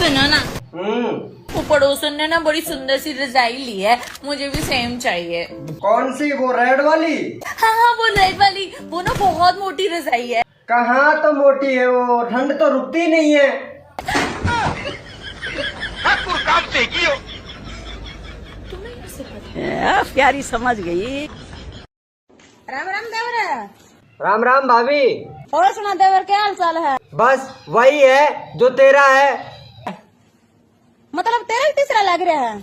सुनो ना, वो पड़ोसन ने ना बड़ी सुंदर सी रजाई ली है, मुझे भी सेम चाहिए। कौन सी, वो रेड वाली? हाँ वो रेड वाली, वो ना बहुत मोटी रजाई है। कहाँ तो मोटी है वो, ठंड तो रुकती नहीं है। प्यारी समझ गई। राम राम देवर। राम राम भाभी। और सुना देवर, क्या हाल चाल है? बस वही है जो तेरा है। मतलब तेरा ही तीसरा लग रहा है।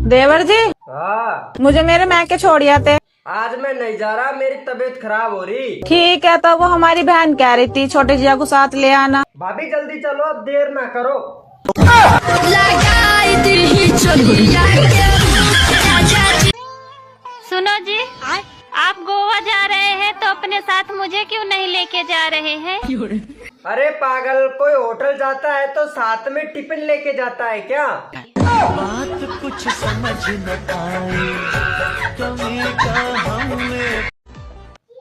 देवर जी, हाँ मुझे मेरे मैके छोड़ आते। आज मैं नहीं जा रहा, मेरी तबीयत खराब हो रही। ठीक है, तो वो हमारी बहन कह रही थी छोटे जिया को साथ ले आना। भाभी जल्दी चलो, अब देर ना करो। सुनो जी, आप गोवा जा रहे हैं तो अपने साथ मुझे क्यों नहीं लेके जा रहे हैं? अरे पागल, कोई होटल जाता है तो साथ में टिफिन लेके जाता है क्या? बात कुछ समझ न आए, कमी का हमने।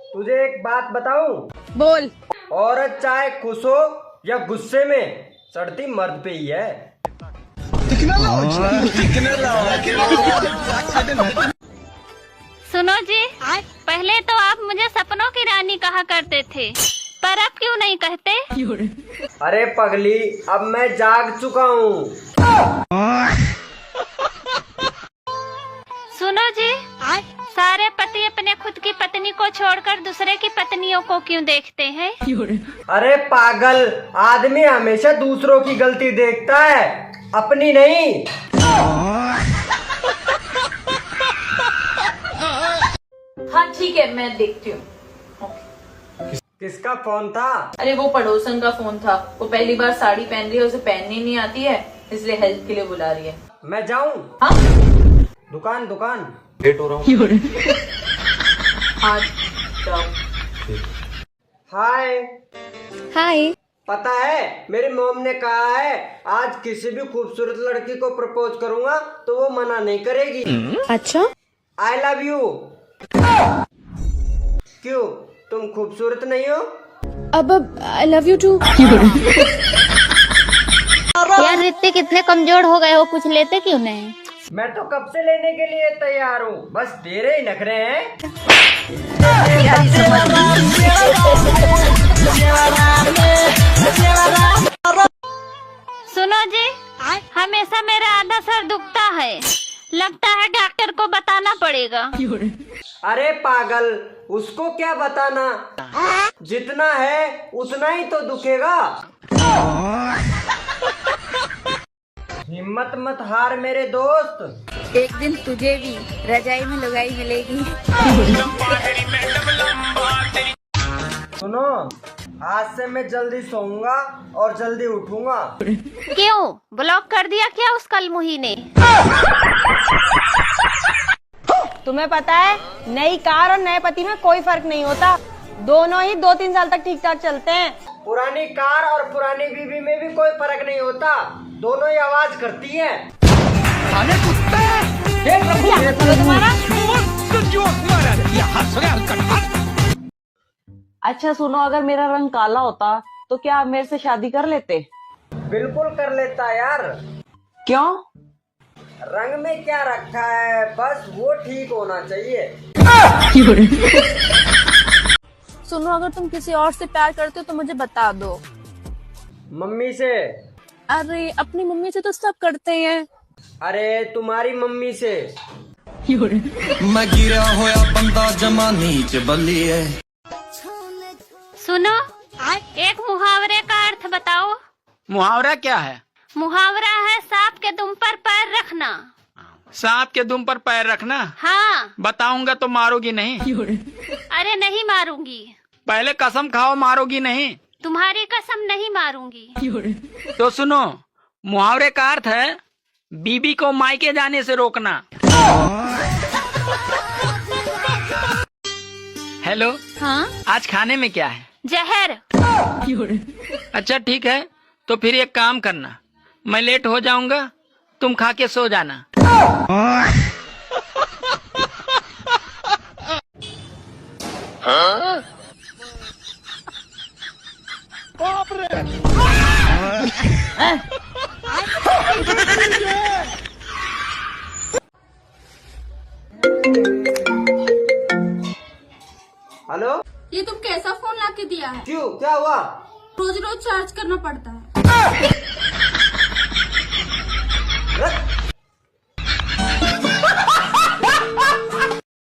तुझे एक बात बताऊं? बोल। औरत चाहे खुश हो या गुस्से में, चढ़ती मर्द पे ही है। सुनो जी, पहले तो आप मुझे सपनों की रानी कहा करते थे, पर अब क्यों नहीं कहते? अरे पगली, अब मैं जाग चुका हूँ। सुनो जी, सारे पति अपने खुद की पत्नी को छोड़कर दूसरे की पत्नियों को क्यों देखते हैं? अरे पागल, आदमी हमेशा दूसरों की गलती देखता है, अपनी नहीं। हाँ ठीक है, मैं देखती हूँ। किसका फोन था? अरे वो पड़ोसन का फोन था, वो पहली बार साड़ी पहन रही है, उसे पहननी नहीं आती है, इसलिए हेल्प के लिए बुला रही है। मैं जाऊँ? हाँ दुकान दुकान लेट हो रहा हूँ। हाँ जाओ। हाय। हाय। पता है, मेरी मॉम ने कहा है आज किसी भी खूबसूरत लड़की को प्रपोज करूंगा तो वो मना नहीं करेगी। अच्छा, आई लव यू। क्यों, तुम खूबसूरत नहीं हो? अब आई लव यू टू। यार ऋतिक, कितने कमजोर हो गए हो, कुछ लेते क्यों नहीं? मैं तो कब से लेने के लिए तैयार हूँ, बस तेरे ही नखरे हैं। सुनो जी, हमेशा मेरा आधा सर दुखता है, लगता है डॉक्टर को बताना पड़ेगा। अरे पागल, उसको क्या बताना, जितना है उतना ही तो दुखेगा। हिम्मत मत हार मेरे दोस्त, एक दिन तुझे भी रजाई में लुगाई मिलेगी। सुनो, आज से मैं जल्दी सोऊंगा और जल्दी उठूंगा। क्यों, ब्लॉक कर दिया क्या उस कलमुही ने? तुम्हें पता है, नई कार और नए पति में कोई फर्क नहीं होता, दोनों ही 2-3 साल तक ठीक ठाक चलते हैं। पुरानी कार और पुरानी बीवी में भी कोई फर्क नहीं होता, दोनों ही आवाज करती हैं। अच्छा सुनो, अगर मेरा रंग काला होता तो क्या आप मेरे से शादी कर लेते? बिल्कुल कर लेता यार। क्यों? रंग में क्या रखा है, बस वो ठीक होना चाहिए। सुनो, अगर तुम किसी और से प्यार करते हो तो मुझे बता दो। मम्मी से? अरे अपनी मम्मी से तो सब करते हैं। अरे तुम्हारी मम्मी से। मैं गिरा होया बंदा जमा नीच बल्लिए। सुनो, एक मुहावरे का अर्थ बताओ। मुहावरा क्या है? मुहावरा है सांप के दुम पर पैर रखना। सांप के दुम पर पैर रखना? हाँ। बताऊंगा तो मारोगी नहीं? अरे नहीं मारूंगी। पहले कसम खाओ, मारोगी नहीं? तुम्हारी कसम नहीं मारूंगी। तो सुनो, मुहावरे का अर्थ है बीबी को मायके जाने से रोकना। हेलो। हाँ? आज खाने में क्या है? जहर। अच्छा ठीक है, तो फिर एक काम करना, मैं लेट हो जाऊंगा, तुम खा के सो जाना। हेलो, ये तुम कैसा फोन लाके दिया है? क्यों, क्या हुआ? रोज रोज चार्ज करना पड़ता है।